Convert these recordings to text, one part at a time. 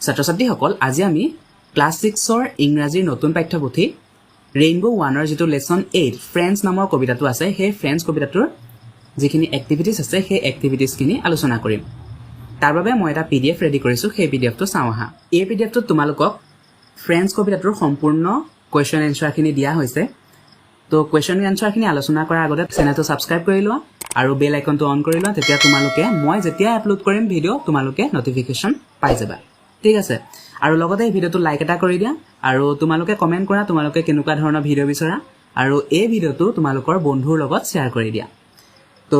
ছাত্ৰ-ছাত্ৰীসকল আজি আমি ক্লাছ 6 ৰ ইংৰাজীৰ নতুন পাঠ্যপুথি ৰেইনবো 1 ৰ যেটো লেসন 8 ফ্ৰেন্ডছ নামৰ কবিতাটো আছে সেই ফ্ৰেন্ডছ কবিতাটোৰ যিখিনি এক্টিভিটিজ আছে সেই এক্টিভিটিজ খিনি আলোচনা কৰিম তাৰ বাবে মই এটা পিডিএফ ৰেডি কৰিছো সেই পিডিএফটো চাওঁ আহা এই পিডিএফটো তোমালোকক ফ্ৰেন্ডছ কবিতাটোৰ সম্পূৰ্ণ কোৱেশ্চন এনসাৰ খিনি দিয়া হৈছে তো কোৱেশ্চন এনসাৰ খিনি আলোচনা কৰাৰ আগতে চেনেলটো সাবস্ক্ৰাইব কৰি লোৱা আৰু বেল আইকনটো অন কৰি লোৱা তেতিয়া তোমালোকে মই যেতিয়া আপলোড কৰিম ভিডিও তোমালোকে নটিফিকেশন পাই যাবা ঠিক আছে আৰু লগতে এই ভিডিওটো লাইক এটা কৰি দিয়া আৰু তোমালোকে কমেন্ট কৰা তোমালোকে কেনেকুৱা ধৰণৰ ভিডিও বিচৰা আৰু এই ভিডিওটো তোমালোকৰ বন্ধুৰ লগত শেয়াৰ কৰি দিয়া তো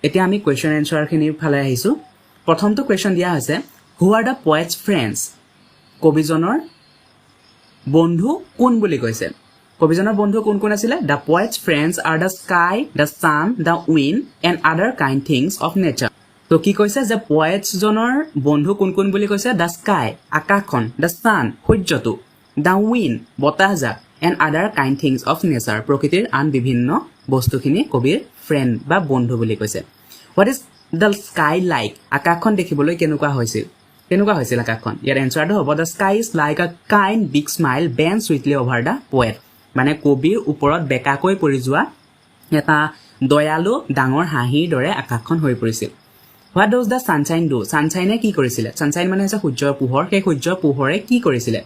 এতিয়া আমি কোৱেশ্চন এনসাৰ খিনিৰ ফালে আহিছো প্ৰথমটো কোৱেশ্চন দিয়া হৈছে who are the poet's friends কবিজনৰ বন্ধু কোন বুলি কৈছে কবিজনৰ বন্ধু কোন কোন আছিল the poet's friends are the sky the sun the wind and other kind things of nature তো কি কৈছে যে পয়েটস জনৰ বন্ধু কোন কোন বুলি কৈছে দা স্কাই আকাশখন দা সান সূৰ্যটো দা উইন্ড বতাহজাক and other kind things of nature প্ৰকৃতিৰ আন বিভিন্ন বস্তুখিনি কবিৰ ফ্ৰেন্ড বা বন্ধু বুলি কৈছে what is the sky like আকাশখন দেখিবলৈ কেনেকুৱা হৈছিল আকাশখন ইয়াৰ এনসাৰটো হ'ব দা স্কাই ইজ লাইক আ kind big smile Ben sweetly over the poet মানে কবিৰ ওপৰত বেকাকৈ পৰি যোৱা এটা দয়ালু ডাঙৰ হাঁহিৰ দৰে আকাশখন হৈ পৰিছিল what does the sunshine do সানশাইনে কি কৰিছিলে সানশাইন মানে হৈছে সূৰ্যৰ পোহৰ সেই সূৰ্যৰ পোহৰে কি কৰিছিলে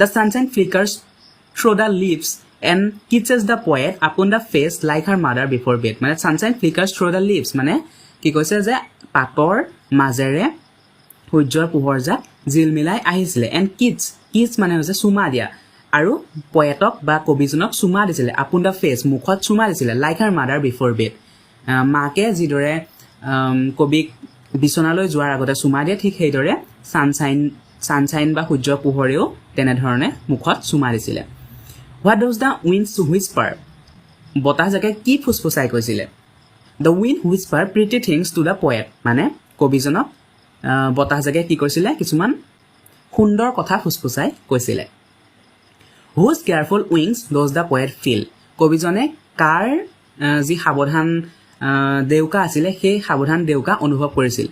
the sunshine flickers through the leaves and kisses the poet upon the face like her mother before bed মানে sunshine flickers through the leaves মানে কি কৈছে যে পাতৰ মাজেৰে সূৰ্যৰ পোহৰ যা জিলমিলাই আহিছিলে এণ্ড কিচ মানে হৈছে চুমা দিয়া আৰু পয়েটক বা কবিজনক চুমা দিছিলে আপন দা ফেচ মুখত চুমা দিছিলে like her mother before bed মাকে যিদৰে কবিক বিছনালৈ যোৱাৰ আগতে চুমা দিয়ে ঠিক সেইদৰে সানশাইন বা সূৰ্যৰ পোহৰেও তেনেধৰণে মুখত চুমা দিছিলে what does the winds whisper বতাহজাকে কি ফুসফুসাই কৈছিলে the wind whisper pretty things to the poet মানে কবিজনক বতাহজাকে কি কৈছিলে কিছুমান সুন্দৰ কথা ফুসফুসাই কৈছিলে whose careful wings does the poet feel কবিজনে কাৰ যি সাৱধান দেউকা আছিলে সেই সাৱধান দেউকা অনুভৱ কৰিছিল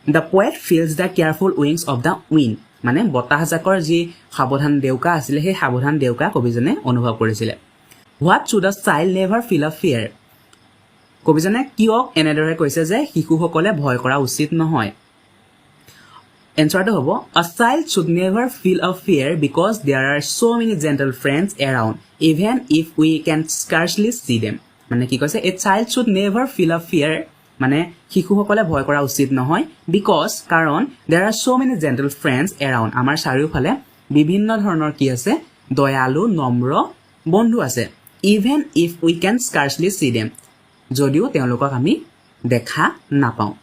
the poet feels the careful wings of the wind মানে বতাহজাকৰ যি সাৱধান দেউকা আছিলে সেই সাৱধান দেউকা কবিজনে অনুভৱ কৰিছিলে what should a child never feel a fear কবিজনে কিয় এনেদৰে কৈছে যে শিশুসকলে ভয় কৰা উচিত নহয় এনসাৰটো হ'ব a child should never feel a fear because there are so many gentle friends around even if we can scarcely see them মানে কি কৈছে a child should never feel a fear মানে শিশুসকলে ভয় কৰা উচিত নহয় বিকজ কাৰণ there are so many gentle friends around আমাৰ চাৰিওফালে বিভিন্ন ধৰণৰ কি আছে দয়ালু নম্ৰ বন্ধু আছে even if we can scarcely see them যদিও তেওঁলোকক আমি দেখা নাপাওঁ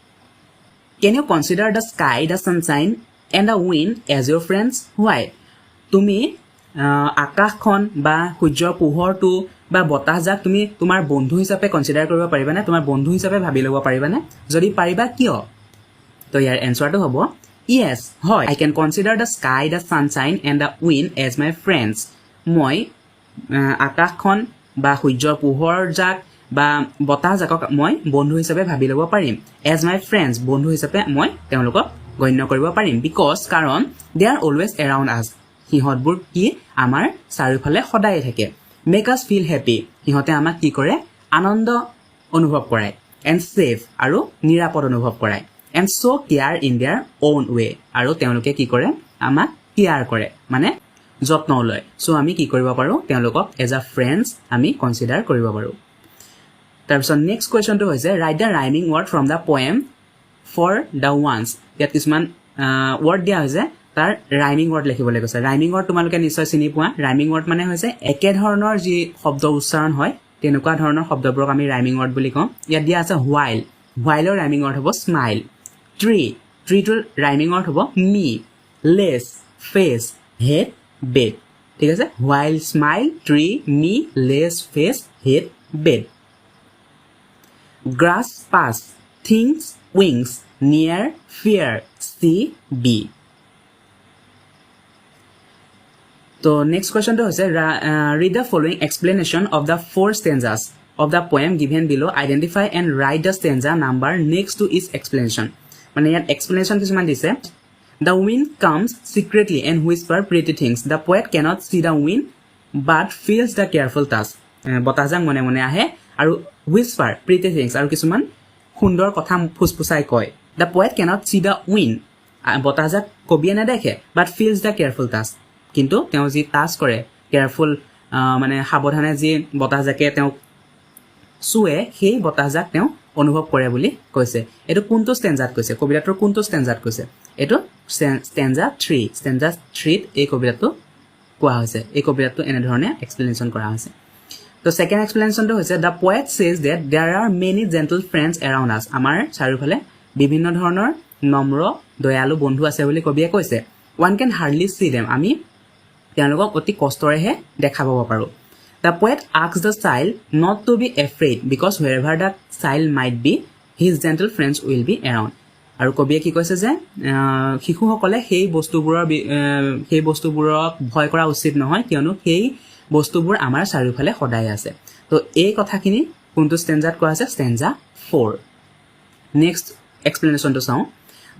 Can you consider the sky, the sunshine and the wind as your friends? Why? তুমি আকাশখন বা সূৰ্যৰ পোহৰটো বা বতাহজাক তুমি তোমাৰ বন্ধু হিচাপে কনসিডাৰ কৰিব পাৰিবানে তোমাৰ বন্ধু হিচাপে ভাবি ল'ব পাৰিবানে যদি পাৰিবা কিয় তো ইয়াৰ এনসাৰটো হ'ব yes হয় I can consider the sky, the sunshine and the wind as my friends মই আকাশখন বা সূৰ্যৰ পোহৰজাক বা বতাহজাকক মই বন্ধু হিচাপে ভাবি ল'ব পাৰিম এজ মাই ফ্ৰেণ্ডছ বন্ধু হিচাপে মই তেওঁলোকক গণ্য কৰিব পাৰিম বিকজ কাৰণ দে আৰ অলৱেজ এৰাউণ্ড আছ সিহঁতবোৰ কি আমাৰ চাৰিওফালে সদায় থাকে মেক আছ ফিল হেপী সিহঁতে আমাক কি কৰে আনন্দ অনুভৱ কৰায় এণ্ড ছেফ আৰু নিৰাপদ অনুভৱ কৰায় and show' care in their own way আৰু তেওঁলোকে কি কৰে আমাক কেয়াৰ কৰে মানে যত্ন লয় চ' আমি কি কৰিব পাৰোঁ তেওঁলোকক এজ আ ফ্ৰেণ্ডছ আমি কনচিডাৰ কৰিব পাৰোঁ তাৰপিছত নেক্সট কুৱেশ্যনটো হৈছে write the rhyming word from the poem for the ones ইয়াত কিছুমান ৱৰ্ড দিয়া হৈছে তাৰ ৰাইমিং ৱৰ্ড লিখিবলৈ কৈছে ৰাইমিং ৱৰ্ড তোমালোকে নিশ্চয় চিনি পোৱা ৰাইমিং ৱৰ্ড মানে হৈছে একেধৰণৰ যি শব্দ উচ্চাৰণ হয় তেনেকুৱা ধৰণৰ শব্দবোৰক আমি ৰাইমিং ৱৰ্ড বুলি কওঁ ইয়াত দিয়া আছে হোৱাইলৰ ৰাইমিং ৱৰ্ড হ'ব স্মাইল ট্ৰিটোৰ ৰাইমিং ৱৰ্ড হ'ব me less face head bed ঠিক আছে while smile tree me less face head bed grass pass things wings near fear see be so next question to hoise read the following explanation of the four stanzas of the poem given below identify and write the stanza number next to each explanation মানে ইয়াত explanation কিছুমান দিছে The wind comes secretly and whisper pretty things. The poet cannot see the wind but feels the careful touch. বতাহজাক মনে মনে আহে আৰু whisper pretty things আৰু কিছুমান সুন্দৰ কথা ফুসফুসাই কয়. The poet cannot see the wind. বতাহজাক কবিয়ে নেদেখে but feels the careful touch. কিন্তু তেওঁ যি টাচ কৰে কেয়াৰফুল মানে সাৱধানে যি বতাহজাকে তেওঁ চুৱে সেই বতাহজাক তেওঁ অনুভৱ কৰে বুলি কৈছে. এটো কোনটো ষ্টেঞ্জাত কৈছে কবিতাটোৰ কোনটো ষ্টেঞ্জাত কৈছে এটো ষ্টেঞ্জা 3 ষ্টেঞ্জা 3 এই কবিতাটো কোৱা হৈছে. এই কবিতাটো এনে ধৰণে এক্সপ্লেনেশ্যন কৰা হৈছে. তো সেকেন্ড এক্সপ্লেনেশ্যনটো হৈছে the poet says that there are many gentle friends around us. আমাৰ চাৰিওফালে বিভিন্ন ধৰণৰ নম্ৰ দয়ালু বন্ধু আছে বুলি কবিয়ে কৈছে. ওৱান কেন হাৰ্ডলি সি দেম. আমি তেওঁলোকক অতি কষ্টৰেহে দেখা পাব পাৰোঁ. The poet asks the child not to be afraid because wherever the child might be, his gentle friends will be around. আৰু কবিয়ে কি কৈছে যে শিশুসকলে সেই বস্তুবোৰক ভয় কৰা উচিত নহয় কিয়নো সেই বস্তুবোৰ আমাৰ চাৰিওফালে সদায় আছে. তো এই কথাখিনি কোনটো ষ্টেঞ্জাত কোৱা আছে ষ্টেঞ্জা 4. নেক্সট এক্সপ্লেনেশ্যনটো চাওঁ.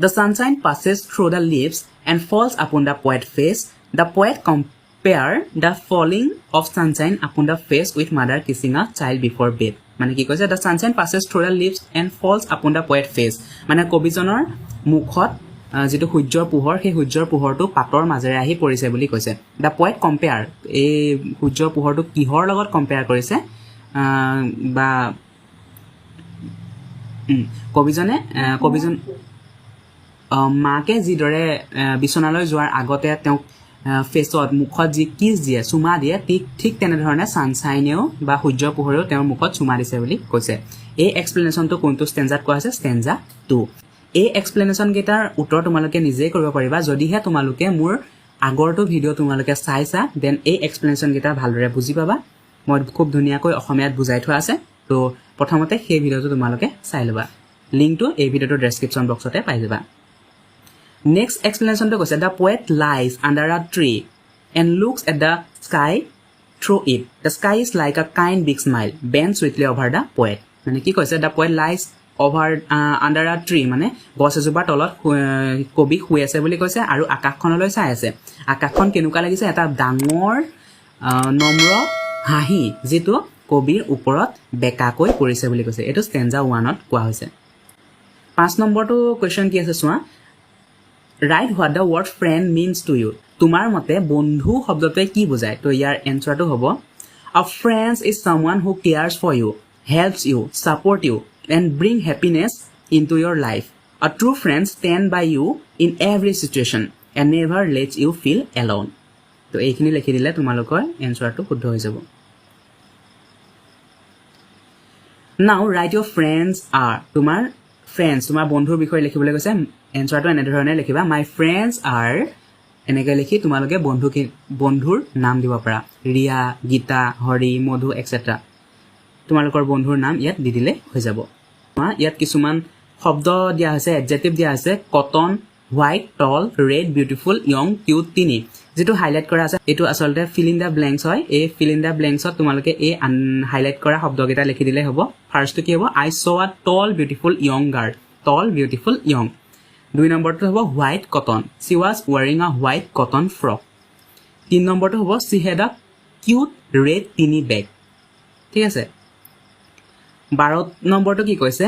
The sunshine passes through the leaves and falls upon the poet's face. The poet compare the falling of sunshine upon the face with mother kissing a child before bed. মানে কি কৈছে the sunshine passes through the leaves and falls upon the poet's face. মানে কবিজনৰ মুখত যেটো সূৰ্যৰ পোহৰ সেই সূৰ্যৰ পোহৰটো পাতৰ মাজেৰে আহি পৰিছে বুলি কৈছে. The poet compare এই সূৰ্যৰ পোহৰটো কিহৰ লগত কম্পেয়াৰ কৰিছে বা কবিজন মাকে যিদৰে বিছনালৈ যোৱাৰ আগতে তেওঁ ফেচত মুখত যি কিছ দিয়ে চুমা দিয়ে ঠিক তেনেধৰণে ছানশ্বাইনেও বা সূৰ্যৰ পোহৰেও তেওঁৰ মুখত চুমা দিছে বুলি কৈছে. এই এক্সপ্লেনেশ্যনটো কোনটো ষ্টেঞ্জাত কোৱা আছে ষ্টেঞ্জা 2. এই এক্সপ্লেনেশ্যন কেইটাৰ উত্তৰ তোমালোকে নিজেই কৰিব পাৰিবা যদিহে তোমালোকে মোৰ আগৰটো ভিডিঅ' তোমালোকে চাইছা দেন এই এক্সপ্লেনেশ্যন কেইটা ভালদৰে বুজি পাবা. মই খুব ধুনীয়াকৈ অসমীয়াত বুজাই থোৱা আছে. তো প্ৰথমতে সেই ভিডিঅ'টো তোমালোকে চাই ল'বা. লিংকটো এই ভিডিঅ'টোৰ ডেছক্ৰিপশ্যন বক্সতে পাই যাবা. Next explanation to কৈছে the poet lies under a tree and looks at the sky through it. The sky is like a kind big smile bent sweetly over the poet. মানে কি কৈছে the poet lies over under a tree মানে গছ এজোপাৰ তলত কবি শুই আছে বুলি কৈছে আৰু আকাশখনলৈ চাই আছে. আকাশখন কেনেকুৱা লাগিছে এটা ডাঙৰ নম্ৰ হাঁহি যেটো কবিৰ ওপৰত বেকাকৈ পৰিছে বুলি কৈছে. এটো ষ্টেঞ্জা 1ত কোৱা হৈছে. 5 নম্বৰটো কোৱেশ্চন কি আছে চোৱা. Write what the word friend means to you. তোমাৰ মতে বন্ধু শব্দটোৱে কি বুজায়? তো ইয়াৰ এনসাৰটো হ'ব a friend is someone who cares for you, helps you, support you and bring happiness into your life. A true friend stand by you in every situation and never lets you feel alone. তো এইখিনি লিখি দিলে তোমালোকৰ এনসাৰটো শুদ্ধ হৈ যাব. Now write your friends are. তোমাৰ বন্ধুৰ বিষয়ে লিখিবলৈ কৈছে. এনসাৰটো এনে ধৰণে লিখিবা my friends are এনেকৈ লিখি তোমালোকে বন্ধুৰ নাম দিব পাৰা. ৰিয়া, গীতা, হৰি, মধু এটসেট্ৰা তোমালোকৰ বন্ধুৰ নাম ইয়াত দি দিলে হৈ যাব. ইয়াত কিছুমান শব্দ দিয়া হৈছে এডজেক্টিভ দিয়া আছে কটন, হোৱাইট, টল, ৰেড, বিউটিফুল, ইয়ং, কিউট 3 যেটো হাইলাইট কৰা আছে এটো আসলতে ফিল ইন দা ব্ল্যাঙ্কস হয়. এই ফিল ইন দা ব্ল্যাঙ্কসত তোমালোকে এই হাইলাইট কৰা শব্দকেইটা লিখি দিলে হ'ব. ফাৰ্স্টটো কি হ'ব আই স আ টল বিউটিফুল ইয়ং গাৰ্ল. টল বিউটিফুল ইয়ং. 2 নম্বৰটো হ'ব white cotton. she was wearing a white cotton frock. 3 নম্বৰটো হ'ব she had a cute red teeny bag. ঠিক আছে. 12 নম্বৰটো কি কৈছে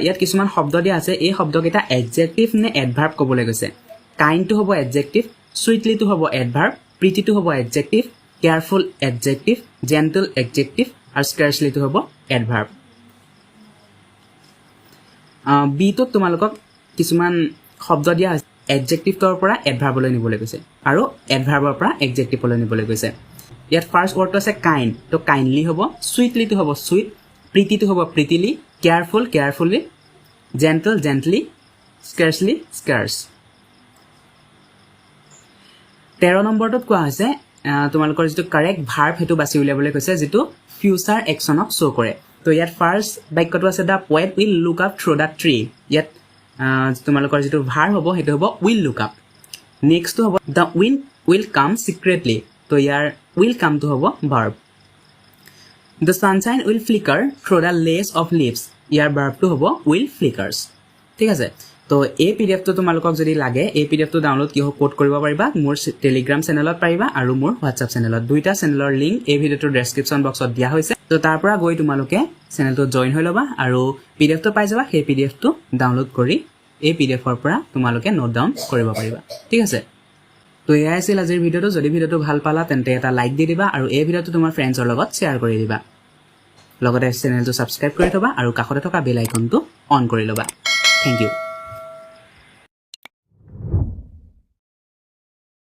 ইয়াত কিছুমান শব্দ দিয়া আছে এই শব্দকেইটা এডজেক্টিভ নে এডভাৰ্ব ক'বলৈ গৈছে. kind টো হ'ব এডজেক্টিভ, sweetly টো হ'ব এডভাৰ্ব, pretty টো হ'ব adjective, careful adjective, gentle adjective আৰু scarcely টো হ'ব এডভাৰ্ব. বি টো তোমালোকক কিছুমান শব্দ দিয়া আছে এডজেক্টিভৰ পৰা এডভাৰ্বলৈ নিবলৈ কৈছে আৰু এডভাৰ্বৰ পৰা এডজেক্টিভলৈ নিবলৈ কৈছে. ইয়াত ফাৰ্স্ট ৱৰ্ডটো আছে কাইণ্ড. তো কাইণ্ডলি হ'ব, সুইটলি টো হ'ব সুইট, প্ৰিটি টো হ'ব প্ৰিটিলি, কেয়াৰফুল কেয়াৰফুলি, জেন্টল জেন্টলি, স্কাৰ্চলি স্কাৰ্চ. 13 নম্বৰটোত কোৱা হৈছে তোমালোকৰ যেটো কাৰেক্ট ভাৰ্ব হেতু বাছি উলিয়াবলৈ কৈছে যেটো ফিউচাৰ একচনক শো কৰে. তো ইয়াত ফাৰ্স্ট বাক্যটো আছে the poet will look up through the tree. ইয়াত তোমালোকৰ যেটো ভাৰ্ব হ'ব হেতু হ'ব উইল লুক আপ. নেক্সটটো হ'ব দা উইণ্ড উইল কাম সিক্ৰেটলি. তো ইয়াৰ উইল কামটো হ'ব verb. The sunshine will flicker through the lace of leaves. ইয়াৰ ভাৰ্বটো হ'ব will flickers. ঠিক আছে. তো এই পিডিএফটো তোমালোকক যদি লাগে এই পিডিএফটো ডাউনলোড কোড কৰিব পাৰিবা মোৰ টেলিগ্ৰাম চেনেলত পাৰিবা আৰু মোৰ হোৱাটছআপ চেনেলত দুইটা চেনেলৰ লিংক এই ভিডিঅ'টোৰ ডেছক্ৰিপশ্যন বক্সত দিয়া হৈছে তো তাৰ পৰা গৈ তোমালোকে চেনেলটো জইন হৈ ল'বা আৰু পিডিএফটো পাই যাবা সেই পিডিএফটো ডাউনলোড কৰি এই পিডিএফৰ পৰা তোমালোকে নোট ডাউন কৰিব পাৰিবা ঠিক আছে তো এয়াই আছিল আজিৰ ভিডিঅ'টো যদি ভিডিঅ'টো ভাল পালা তেন্তে এটা লাইক দি দিবা আৰু এই ভিডিঅ'টো তোমাৰ ফ্ৰেণ্ডছৰ লগত শ্বেয়াৰ কৰি দিবা লগতে চেনেলটো ছাবস্ক্ৰাইব কৰি থবা আৰু কাষতে থকা বেল আইকনটো অন কৰি ল'বা থেংক ইউ